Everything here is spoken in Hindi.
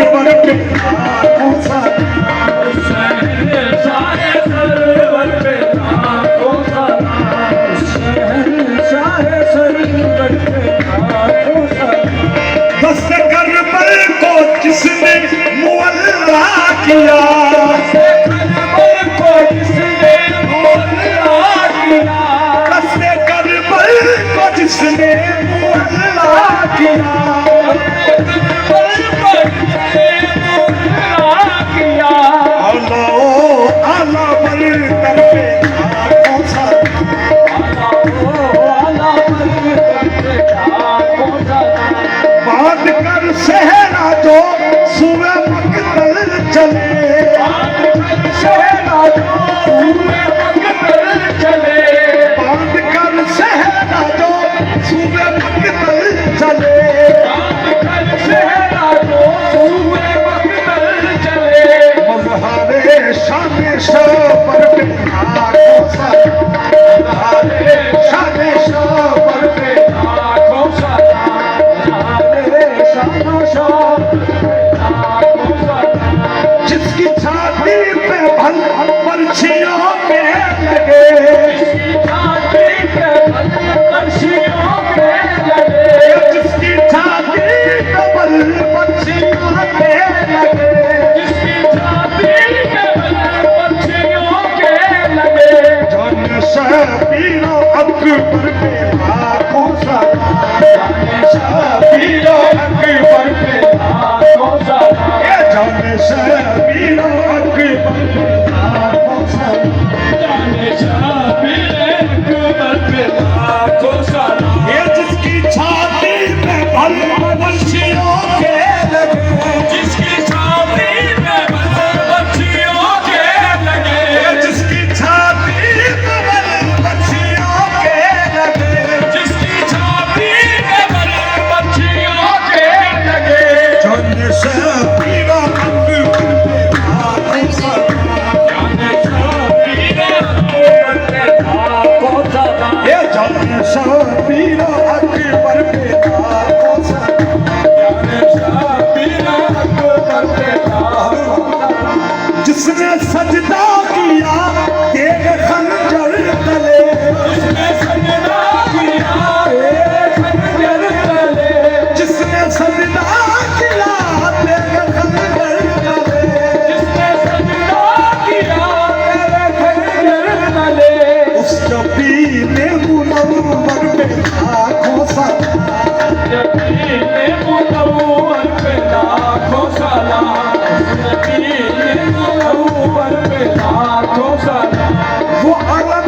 सरवर पे लाखों सलाम, शहंशाह सरवर पे लाखों सलाम, शहंशाह सरवर पे लाखों सलाम। दस्त करबल को जिसने मुअल्ला किया, करबल को जिसने मुअल्ला किया, दस्त करबल को जिसने मुअल्ला किया, करबल को जिसने मुअल्ला किया। आला ओ आला बरतर पे लाखों सलाम, आला बरतर पे लाखों सलाम। बांध कर सहरा जो सुबह मकतल चले, शहरा जो सुबह मकतल चले, बांध कर सहरा जो सुबह मकतल चले, शहरा जो सुबह मकतल चले। मजहरे शान शबर पे लाखों सलाम, मजहरे शान शबर पे लाखों सलाम, शानो शान लाखों सलाम। जिसकी छाती पे भल पर्चियों पे लगे, छाती पे अर्शियों पे लगे, जिसकी छाती पे भल पर्चियों पे लगे, जिसकी छाती पे पक्षियों के लगे। जान शबीरो अकबर पे लाखों सलाम, शबीरो अकबर पे लाखों सलाम, जान शबीरो अकबर पे लाखों सलाम, जाने शबीर अकबर पे लाखों सलाम। ये जिसकी छाती पे भल पर्चियों के लगे, जिसकी छाती पे पक्षियों के लगे, जिसकी छाती पे भल पर्चियों के लगे, जिसकी छाती पे पक्षियों के लगे। जान शबीरो अकबर पे लाखों सलाम, जाने शबीर अकबर पे लाखों सलाम, ये जान शबीरो अकबर पे लाखों सलाम, जाने शबीर अकबर पे लाखों सलाम। जिसने सजदा किया तेग खंजर तले, जिसने सजदा किया तेरे खंजर तले, जिसने सजदा किया तेग खंजर तले, जिसने सजदा किया तेरे खंजर तले। उस जबीने मुनव्वर पे लाखों सलाम, जबीने मुनव्वर पे लाखों सलाम, जबीने मुनव्वर पे लाखों सलाम। वो अलम